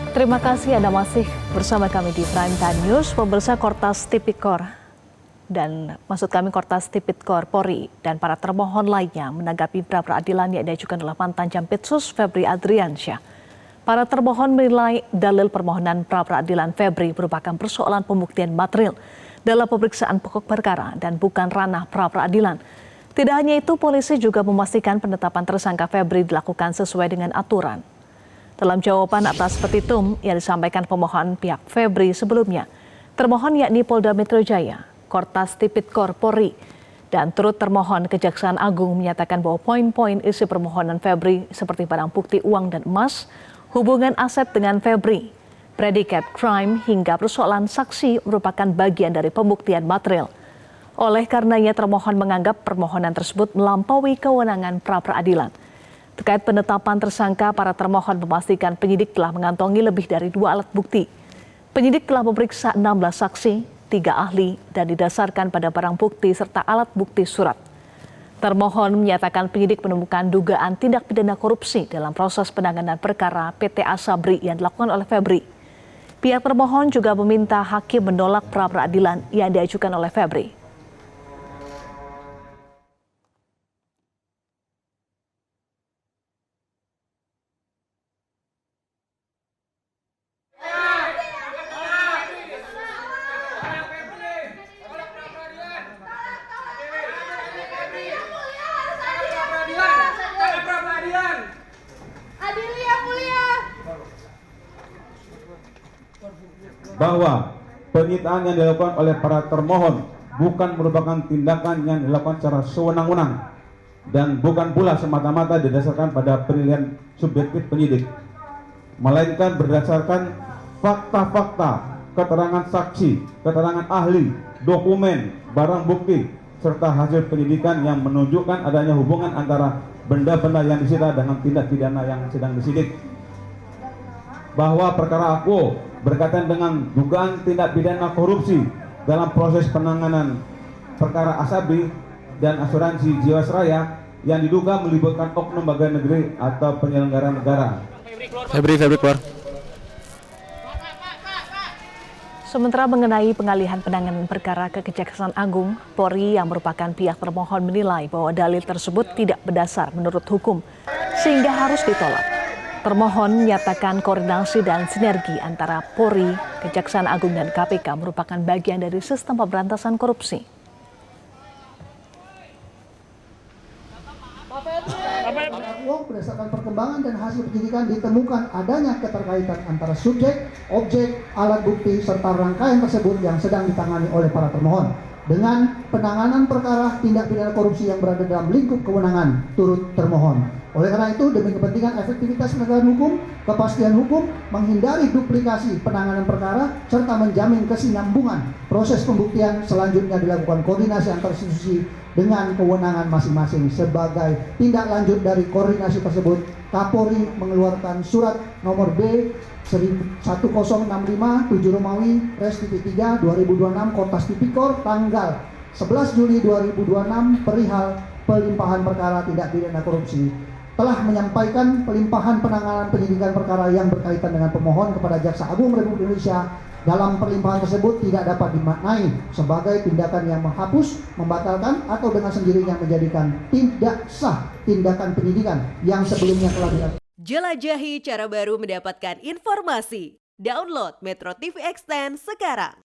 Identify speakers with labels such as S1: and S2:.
S1: Terima kasih Anda masih bersama kami di Prime Time News. Pemirsa, Kortas Tipikor Kortas Tipikor Polri dan para termohon lainnya menanggapi pra-peradilan yang diajukan oleh mantan Jampitsus Febri Adriansyah. Para termohon menilai dalil permohonan pra-peradilan Febri merupakan persoalan pembuktian material dalam pemeriksaan pokok perkara dan bukan ranah pra-peradilan. Tidak hanya itu, polisi juga memastikan penetapan tersangka Febri dilakukan sesuai dengan aturan. Dalam jawaban atas petitum yang disampaikan pemohon pihak Febri sebelumnya, termohon yakni Polda Metro Jaya, Kortas Tipikor Polri, dan turut termohon Kejaksaan Agung menyatakan bahwa poin-poin isi permohonan Febri seperti barang bukti uang dan emas, hubungan aset dengan Febri, predikat crime hingga persoalan saksi merupakan bagian dari pembuktian material. Oleh karenanya termohon menganggap permohonan tersebut melampaui kewenangan pra-peradilan. Terkait penetapan tersangka, para termohon memastikan penyidik telah mengantongi lebih dari 2 alat bukti. Penyidik telah memeriksa 16 saksi, 3 ahli, dan didasarkan pada barang bukti serta alat bukti surat. Termohon menyatakan penyidik menemukan dugaan tindak pidana korupsi dalam proses penanganan perkara PT Asabri yang dilakukan oleh Febri. Pihak termohon juga meminta hakim menolak pra-peradilan yang diajukan oleh Febri.
S2: Bahwa penyitaan yang dilakukan oleh para termohon bukan merupakan tindakan yang dilakukan secara sewenang-wenang dan bukan pula semata-mata didasarkan pada penilaian subjektif penyidik, melainkan berdasarkan fakta-fakta, keterangan saksi, keterangan ahli, dokumen, barang bukti, serta hasil penyidikan yang menunjukkan adanya hubungan antara benda-benda yang disita dengan tindak pidana yang sedang disidik. Bahwa perkara aku berkaitan dengan dugaan tindak pidana korupsi dalam proses penanganan perkara Asabri dan asuransi Jiwasraya yang diduga melibatkan oknum pegawai negeri atau penyelenggara negara.
S3: Febri keluar.
S1: Sementara mengenai pengalihan penanganan perkara ke Kejaksaan Agung, Polri yang merupakan pihak termohon menilai bahwa dalil tersebut tidak berdasar menurut hukum, sehingga harus ditolak. Termohon menyatakan koordinasi dan sinergi antara Polri, Kejaksaan Agung, dan KPK merupakan bagian dari sistem pemberantasan korupsi.
S4: Berdasarkan perkembangan dan hasil penyidikan ditemukan adanya keterkaitan antara subjek, objek, alat bukti, serta rangkaian tersebut yang sedang ditangani oleh para termohon dengan penanganan perkara tindak pidana korupsi yang berada dalam lingkup kewenangan turut termohon. Oleh karena itu, demi kepentingan efektivitas penegakan hukum, kepastian hukum, menghindari duplikasi penanganan perkara, serta menjamin kesinambungan proses pembuktian, selanjutnya dilakukan koordinasi antar institusi dengan kewenangan masing-masing. Sebagai tindak lanjut dari koordinasi tersebut, Kapolri mengeluarkan surat nomor B 1065 7 Romawi Res-3 2026 Kortas Tipikor tanggal 11 Juli 2026 perihal pelimpahan perkara tindak pidana korupsi telah menyampaikan pelimpahan penanganan penyidikan perkara yang berkaitan dengan pemohon kepada Jaksa Agung Republik Indonesia. Dalam pelimpahan tersebut tidak dapat dimaknai sebagai tindakan yang menghapus, membatalkan, atau dengan sendirinya menjadikan tidak sah tindakan penyidikan yang sebelumnya telah dilakukan.
S5: Jelajahi cara baru mendapatkan informasi. Download Metro TV Extend sekarang.